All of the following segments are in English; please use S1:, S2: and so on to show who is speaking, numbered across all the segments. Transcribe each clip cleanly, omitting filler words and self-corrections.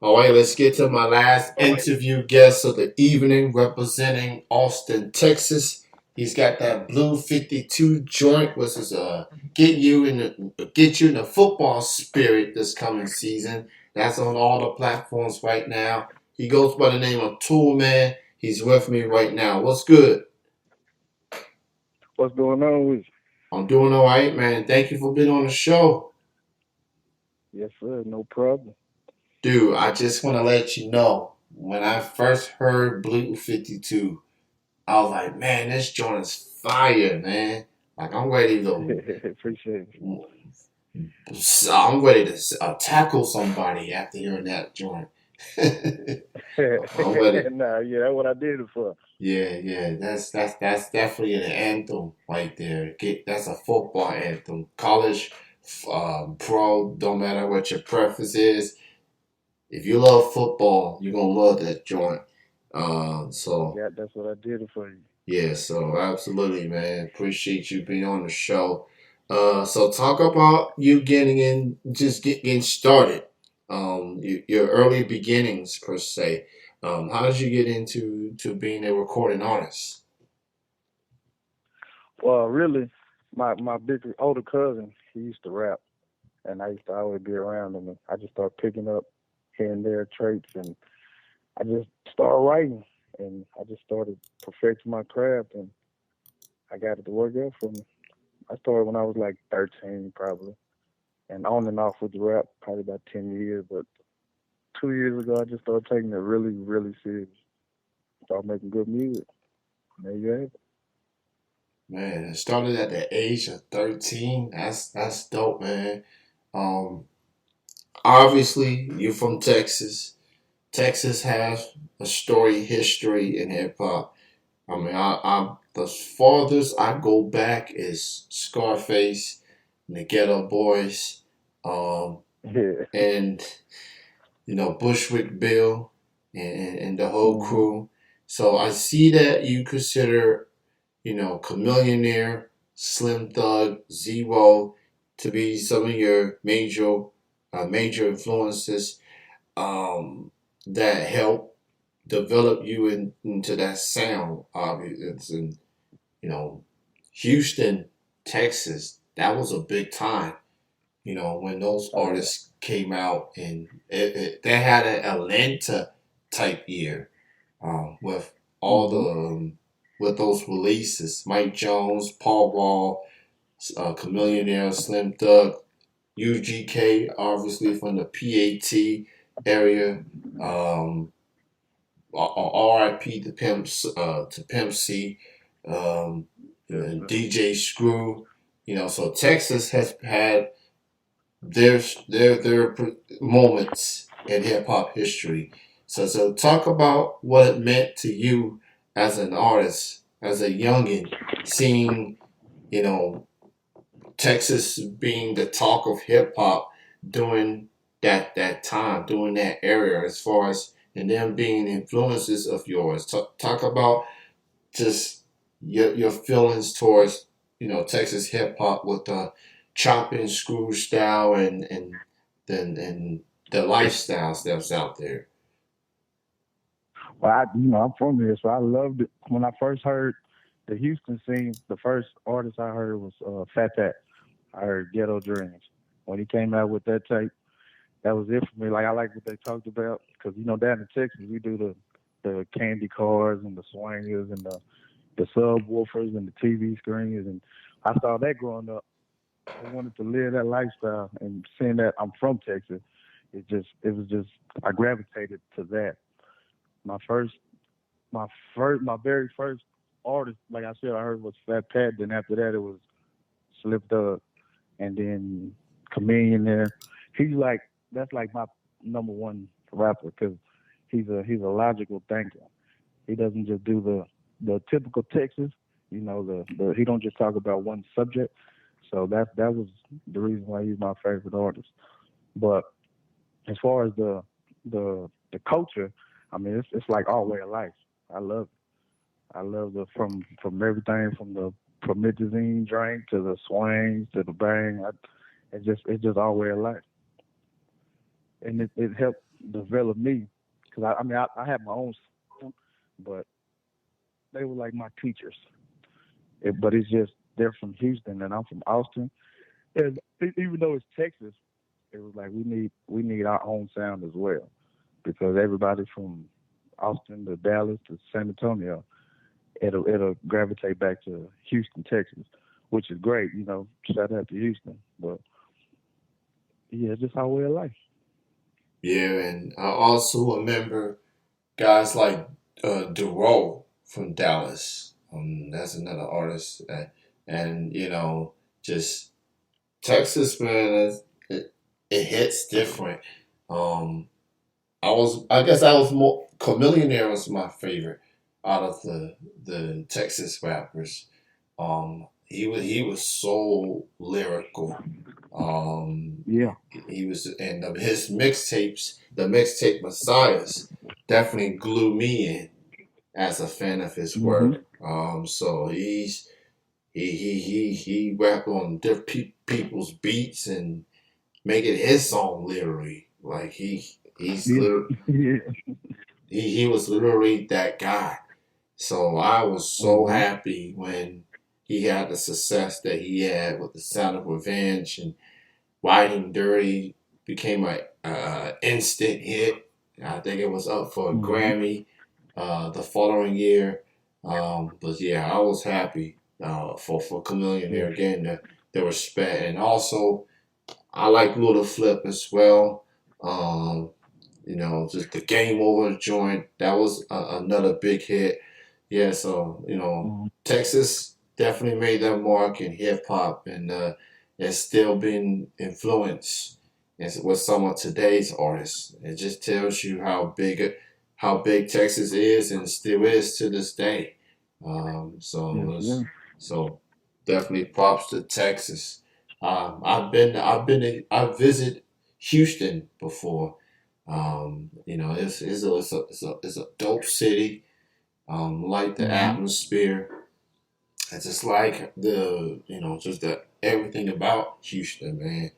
S1: All right, let's get to my last interview guest of the evening, representing Austin, Texas. He's got that blue 52 joint, which is get you in the football spirit this coming season. That's on all the platforms right now. He goes by the name of Toolman. He's with me right now. What's good?
S2: What's going on with you?
S1: I'm doing all right, man. Thank you for being on the show.
S2: Yes, sir. No problem.
S1: Dude, I just want to let you know when I first heard Blue 52, I was like, man, this joint is fire, man. Like
S2: Appreciate
S1: I'm ready to tackle somebody after hearing that joint. I'm ready.
S2: it. Nah, yeah, that's what I did it for.
S1: Yeah, yeah, that's definitely an anthem right there. That's a football anthem. College, pro, don't matter what your preference is. If you love football, you're gonna love that joint. So
S2: Yeah, that's what I did it for you.
S1: yeah, so absolutely, man. Appreciate you being on the show. So talk about you getting in, just getting started. Your early beginnings per se. How did you get into to being a recording artist?
S2: Well, really, my big older cousin, he used to rap, and I used to always be around him. And I just started picking up here and there traits, and I just started writing, and I just started perfecting my craft, and I got it to work out for me. I started when I was like 13, probably, and on and off with the rap, probably about 10 years. But 2 years ago, I just started taking it really, really serious. Started making good music. There you have it.
S1: Man, it started at the age of 13. That's dope, man. Um, Obviously you're from Texas. Texas has a story history in hip hop. I mean, I the farthest I go back is Scarface and the Ghetto Boys, um,
S2: Yeah.
S1: and Bushwick Bill and the whole
S2: hmm
S1: crew. So I see that you consider Chameleonaire, Slim Thug, Zero to be some of your major influences that help develop you into that sound. Obviously, it's in you know Houston, Texas. That was a big time. When those
S2: Oh yeah.
S1: artists came out, and they had an Atlanta type year with all
S2: hmm
S1: with those releases. Mike Jones, Paul Wall, Chameleonaire, Slim Thug, UGK, obviously from the PAT area. Um, RIP to Pimp C,
S2: Yes,
S1: and
S2: sir.
S1: DJ Screw. So Texas has had their their moments in hip hop history. So talk about what it meant to you as an artist, as a youngin, seeing you know Texas being the talk of hip hop during that time, during that era, as far as and them being influences of yours. Talk about just your feelings towards Texas hip hop with the chop and screw style and the lifestyles that's out there.
S2: Well, I'm from here, so I loved it. When I first heard the Houston scene, the first artist I heard was Fat Pat. I heard Ghetto Dreams. When he came out with that tape, that was it for me. Like I like what they talked about because down in Texas we do the candy cars and the swingers and the subwoofers and the TV screens, and I saw that growing up. I wanted to live that lifestyle, and seeing that I'm from Texas, it was just I gravitated to that. My first, my very first artist, like I said, I heard was Fat Pat. Then after that, it was Slip Thug, and then Chameleon there. He's like that's like my number one rapper because he's a logical thinker. He doesn't just do the typical Texas. The he don't just talk about one subject. So that was the reason why he's my favorite artist. But as far as the culture, I mean it's like all way of life. I love it. I love the from everything from the promethazine drink to the swings to the bang. It's just all way of life, and it helped developed me because I mean I had my own sound, but they were like my teachers. But it's just they're from Houston and I'm from Austin, and even though it's Texas, it was like we need our own sound as well because everybody from Austin to Dallas to San Antonio, it'll gravitate back to Houston, Texas, which is great. Shout out to Houston, but yeah, it's just our way of life.
S1: Yeah, and I also remember guys like Duro from Dallas. That's another artist, and just Texas, man. It hits different. Um, I guess I was more Chameleonaire was my favorite out of the Texas rappers. He was so lyrical. Um,
S2: Yeah.
S1: he was, and his mixtapes, the mixtape Messiahs, definitely glue me in as a fan of his
S2: Hmm.
S1: work. So he rapped on different people's beats and make it his song literally. Like he's
S2: Yeah.
S1: literally
S2: Yeah.
S1: he was literally that guy. So I was so
S2: Hmm.
S1: happy when he had the success that he had with the Sound of Revenge and Riding Dirty became a instant hit. I think it was up for a
S2: Hmm.
S1: Grammy the following year. But yeah, I was happy for Chameleon
S2: Yeah.
S1: there again the respect, and also I like Little Flip as well. Um, just the Game Over joint that was another big hit. Yeah, so
S2: Hmm.
S1: Texas definitely made that mark in hip hop, and it's still been influenced with some of today's artists. It just tells you how big Texas is and still is to this day. Um,
S2: Yes,
S1: so
S2: yeah.
S1: it's, so definitely props to Texas. I visited Houston before. It's a dope city. Like the
S2: Hmm.
S1: atmosphere. I just like just the everything about Houston, man.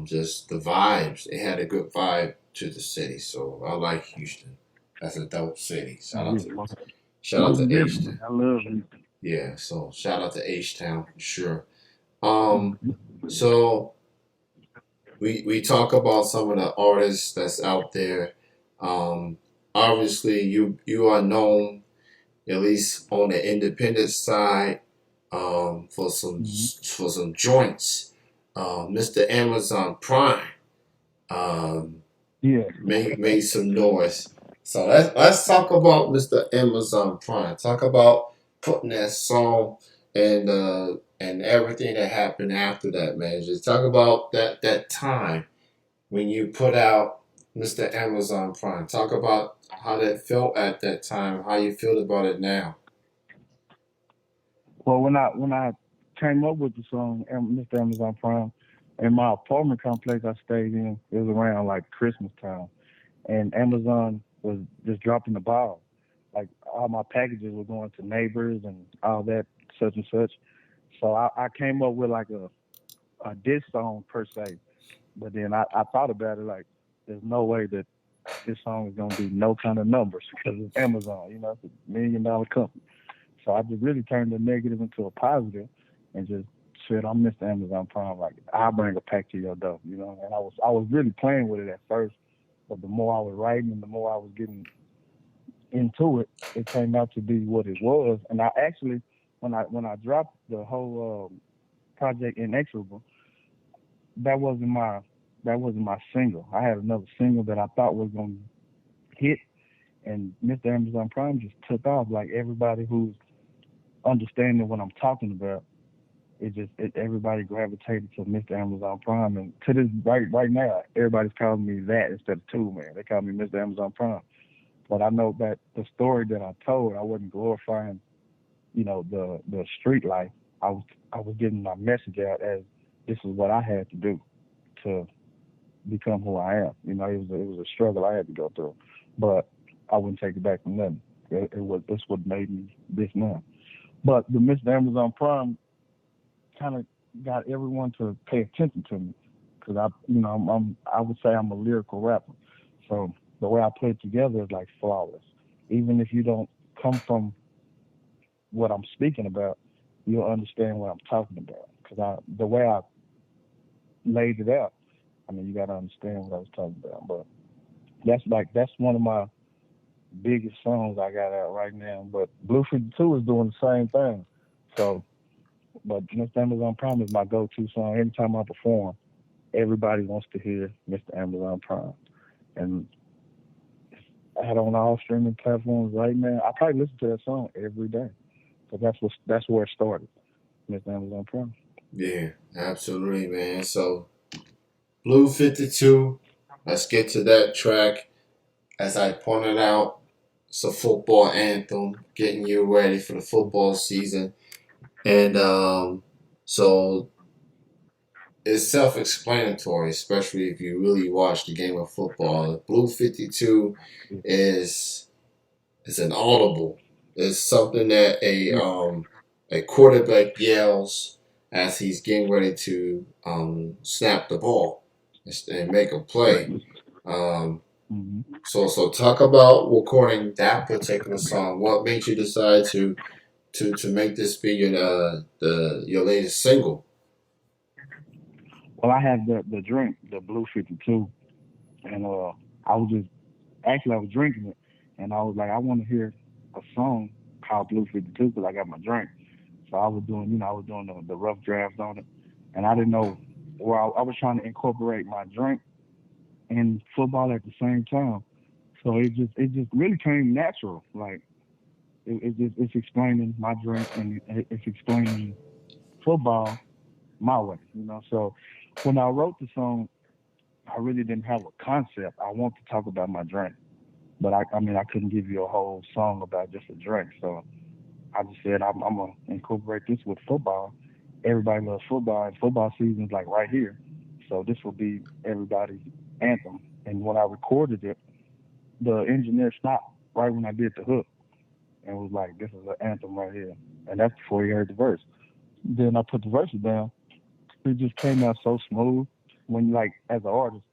S1: Just the vibes. It had a good vibe to the city, so I like Houston. That's a dope city. Shout out
S2: Yeah.
S1: to shout out
S2: Most
S1: to H
S2: definitely.
S1: Town.
S2: I love you.
S1: Yeah, so shout out to H Town for sure. Um,
S2: Hmm.
S1: so we talk about some of the artists that's out there. Um, Obviously you are known at least on the independent side
S2: Hmm.
S1: for some joints. Mr. Amazon Prime um,
S2: Yeah.
S1: made some noise. So let's talk about Mr. Amazon Prime. Talk about putting that song and everything that happened after that, man. Just talk about that time when you put out Mr. Amazon Prime. Talk about how that felt at that time, how you feel about it now.
S2: Well, when I came up with the song Mr. Amazon Prime, in my apartment complex I stayed in, it was around like Christmas time, and Amazon was just dropping the ball. Like all my packages were going to neighbors and all that, such and such. So I came up with like a diss song per se, but then I thought about it like there's no way that this song is gonna do no kind of numbers because it's Amazon, it's $1 million company. So I just really turned the negative into a positive and just said, I'm Mr. Amazon Prime. Like, I'll bring a pack to your door. And I was really playing with it at first, but the more I was writing and the more I was getting into it, it came out to be what it was. And I actually, when I dropped the whole project Inexorable, that wasn't my that wasn't my single. I had another single that I thought was gonna hit, and Mr. Amazon Prime just took off. Like everybody who's understanding what I'm talking about, everybody gravitated to Mr. Amazon Prime, and to this right now, everybody's calling me that instead of Toolman. They call me Mr. Amazon Prime. But I know that the story that I told, I wasn't glorifying, the street life. I was I was getting my message out as this is what I had to do to become who I am. It was a struggle I had to go through, but I wouldn't take it back from nothing. It's what made me this now. But the Mr. Amazon Prime kind of got everyone to pay attention to me because I would say I'm a lyrical rapper. So the way I put it together is like flawless. Even if you don't come from what I'm speaking about, you'll understand what I'm talking about. Because the way I laid it out, I mean, you got to understand what I was talking about. But that's one of my biggest songs I got out right now. But Blue 52 is doing the same thing. So, but Mr. Amazon Prime is my go-to song. Anytime I perform, everybody wants to hear Mr. Amazon Prime. And I had on all streaming platforms right now. I probably listen to that song every day. So that's where it started. Mr. Amazon Prime.
S1: Yeah, absolutely, man. So Blue 52. Let's get to that track. As I pointed out, it's a football anthem, getting you ready for the football season. And so it's self-explanatory, especially if you really watch the game of football. Blue 52
S2: Yeah.
S1: is an audible. It's something that
S2: Yeah.
S1: a quarterback yells as he's getting ready to snap the ball and make a play. Um,
S2: Hmm.
S1: so talk about recording that particular song. What made you decide to make this be your latest single?
S2: Well, I had the drink, the Blue 52, and I was just actually I was drinking it, and I was like, I want to hear a song called Blue 52 because I got my drink. So I was doing, I was doing the rough draft on it, and I didn't know. Well, I was trying to incorporate my drink and football at the same time. So it just really came natural. Like it's explaining my drink and it's explaining football my way. So when I wrote the song, I really didn't have a concept. I want to talk about my drink, but I mean I couldn't give you a whole song about just a drink. So I just said I'm gonna incorporate this with football. Everybody loves football, and football season's like right here. So this will be everybody's anthem. And when I recorded it, the engineer stopped right when I did the hook and was like, "This is an anthem right here." And that's before he heard the verse. Then I put the verses down. It just came out so smooth. When like as an artist,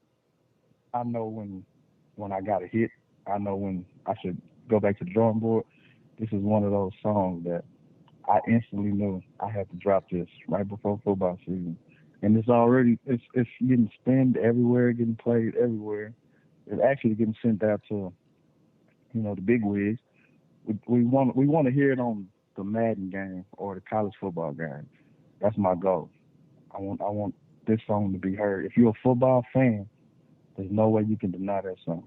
S2: I know when I got a hit. I know when I should go back to the drawing board. This is one of those songs that I instantly knew I had to drop this right before football season. And it's getting spinned everywhere, getting played everywhere. It's actually getting sent out to the big wigs. We want to hear it on the Madden game or the college football game. That's my goal. I want this song to be heard. If you're a football fan, there's no way you can deny that song.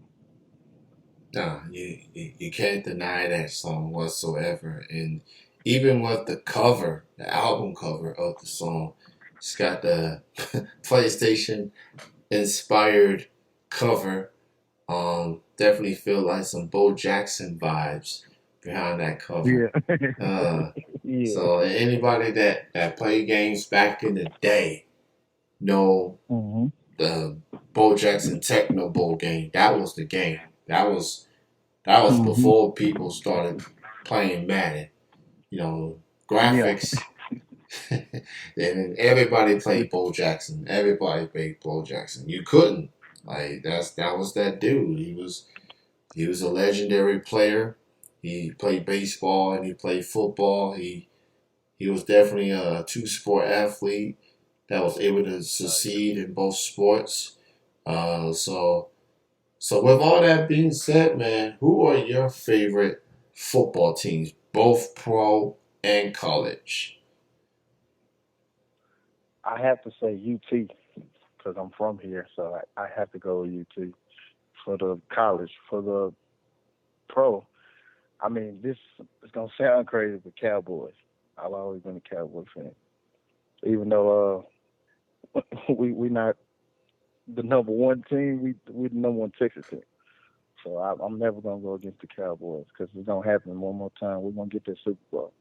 S1: No, you can't deny that song whatsoever. And even with the cover, the album cover of the song, it's got the PlayStation inspired cover. Definitely feel like some Bo Jackson vibes behind that cover.
S2: Yeah,
S1: Uh,
S2: yeah.
S1: so anybody that played games back in the day know
S2: Hmm.
S1: the Bo Jackson Techno Bowl game. That was the game. That was
S2: Hmm.
S1: before people started playing Madden. You know,
S2: Yeah.
S1: graphics. And then everybody played Bo Jackson. Everybody played Bo Jackson. You couldn't. Like that was that dude. He was a legendary player. He played baseball and he played football. He was definitely a two sport athlete that was able to succeed in both sports. So with all that being said, man, who are your favorite football teams, both pro and college?
S2: I have to say UT because I'm from here, so I have to go with UT for the college. For the pro, I mean, this is gonna sound crazy, but Cowboys. I've always been a Cowboy fan, even though we not the number one team. We the number one Texas team. So I'm never gonna go against the Cowboys because it's gonna happen one more time. We're gonna get that Super Bowl.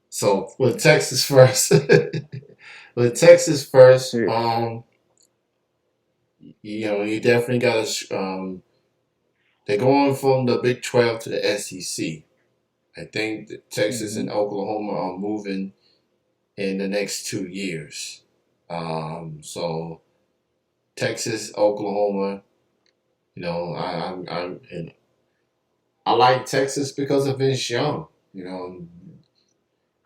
S1: So with Texas first, with Texas first,
S2: Yeah.
S1: you definitely got to. They're going from the Big 12 to the SEC. I think that Texas
S2: Hmm.
S1: and Oklahoma are moving in the next 2 years. So Texas, Oklahoma. And I like Texas because of Vince Young. You know,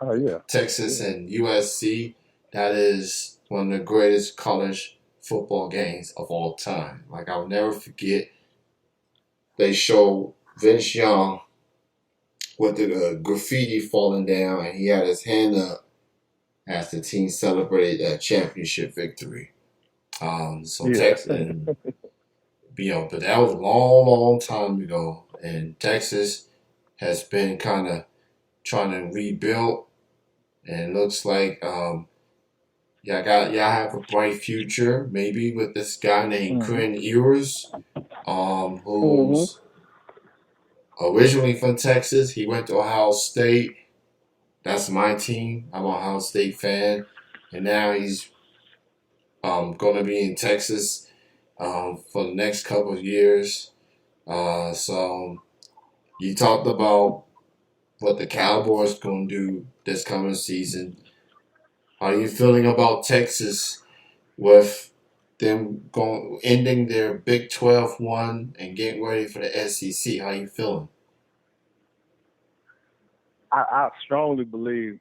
S2: Oh yeah,
S1: Texas
S2: yeah.
S1: and USC. That is one of the greatest college football games of all time. Like I'll never forget. They show Vince Young with the graffiti falling down, and he had his hand up as the team celebrated that championship victory. So
S2: Yeah.
S1: Texas, and but that was a long, long time ago, and Texas has been kind of trying to rebuild, and it looks like y'all have a bright future, maybe with this guy named
S2: Mhm.
S1: Quinn Ewers,
S2: Mhm.
S1: who's originally from Texas. He went to Ohio State. That's my team. I'm an Ohio State fan, and now he's going to be in Texas for the next couple of years. So you talked about what the Cowboys going to do this coming season. How are you feeling about Texas with them going ending their Big 12 one and getting ready for the SEC? How you feeling?
S2: I strongly believe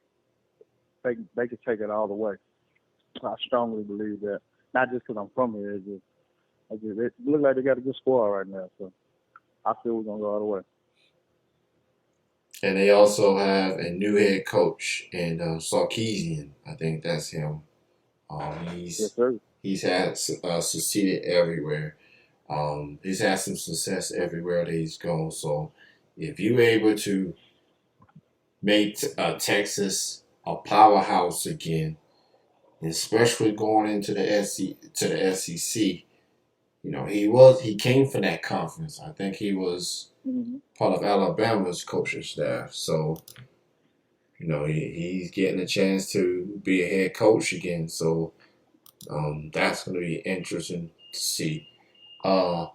S2: they could take it all the way. I strongly believe that. Not just because I'm from here. It looks like they got a good squad right now. So I feel we're gonna go all the way.
S1: And they also have a new head coach in Sarkeesian. I think that's him.
S2: Yes,
S1: He's
S2: sir.
S1: he's had succeeded everywhere. He's had some success everywhere that he's gone. So if you're able to make Texas a powerhouse again, especially going into the SEC, he came from that conference. I think he was
S2: Mm-hmm.
S1: part of Alabama's coaching staff. So he's getting a chance to be a head coach again. So that's going to be interesting to see. Uh,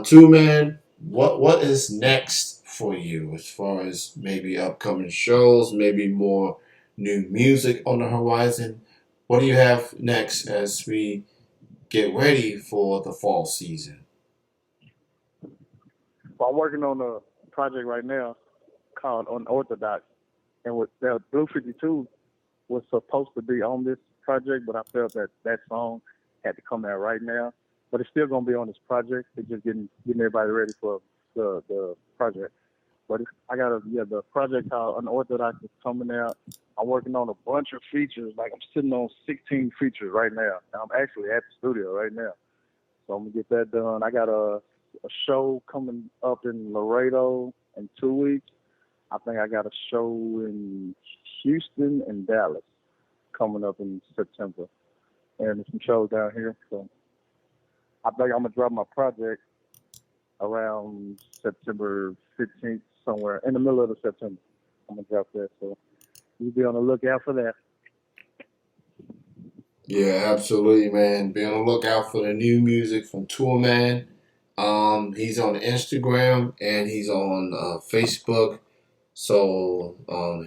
S1: Toolman, what is next for you as far as maybe upcoming shows, maybe more new music on the horizon? What do you have next as we get ready for the fall season?
S2: Well, I'm working on a project right now called Unorthodox, and with the Blue 52 was supposed to be on this project, but I felt that that song had to come out right now. But it's still gonna be on this project. It's just getting everybody ready for the project. But I got the project called Unorthodox is coming out. I'm working on a bunch of features. Like I'm sitting on 16 features right now. And I'm actually at the studio right now, so I'm gonna get that done. I got a show coming up in Laredo in 2 weeks. I think I got a show in Houston and Dallas coming up in September, and some shows down here. So I think I'm gonna drop my project around September 15th, somewhere in the middle of the September. I'm gonna drop that, so you be on the lookout for that.
S1: Yeah, absolutely, man. Be on the lookout for the new music from Toolman. He's on Instagram and he's on Facebook. So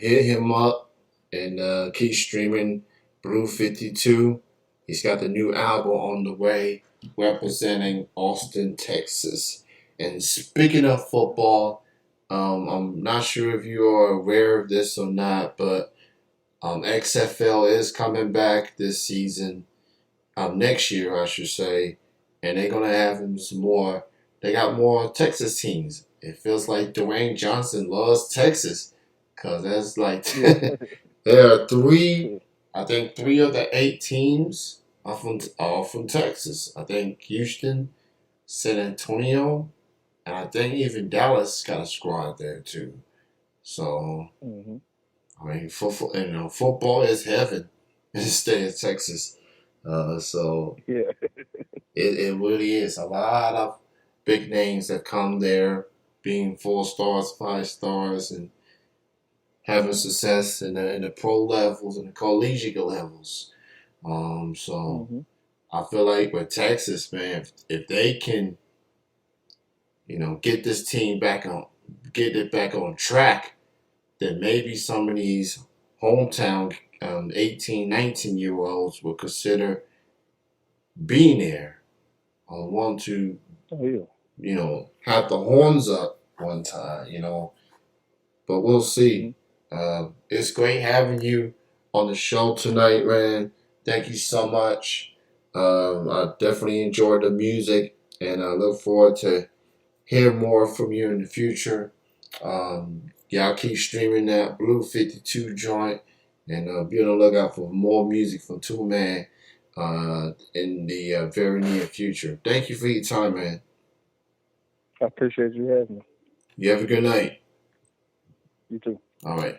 S1: hit him up and keep streaming Brew 52. He's got the new album on the way representing Austin, Texas. And speaking of football, I'm not sure if you are aware of this or not, but XFL is coming back this season, next year, I should say, and they're gonna have him some more. They got more Texas teams. It feels like Dwayne Johnson loves Texas, cause that's like
S2: Yeah.
S1: there are three. I think three of the eight teams are from Texas. I think Houston, San Antonio, and I think even Dallas got a squad there too. So
S2: hmm
S1: I mean, football is heaven in the state of Texas. So
S2: Yeah.
S1: it really is a lot of big names that come there, being 4 stars, 5 stars, and having success in the pro levels and the collegiate levels. So
S2: hmm
S1: I feel like with Texas, man, if they can, get this team get it back on track, then maybe some of these hometown 18, 19-year olds will consider being there. I want to,
S2: Oh yeah.
S1: have the horns up one time, but we'll
S2: Hmm.
S1: see. It's great having you on the show tonight, man. Thank you so much. I definitely enjoyed the music, and I look forward to hear more from you in the future. Y'all keep streaming that Blue 52 joint, and be on the lookout for more music from Toolman in the very near future. Thank you for your time, man.
S2: I appreciate you having me.
S1: You have a good night.
S2: You too.
S1: All right.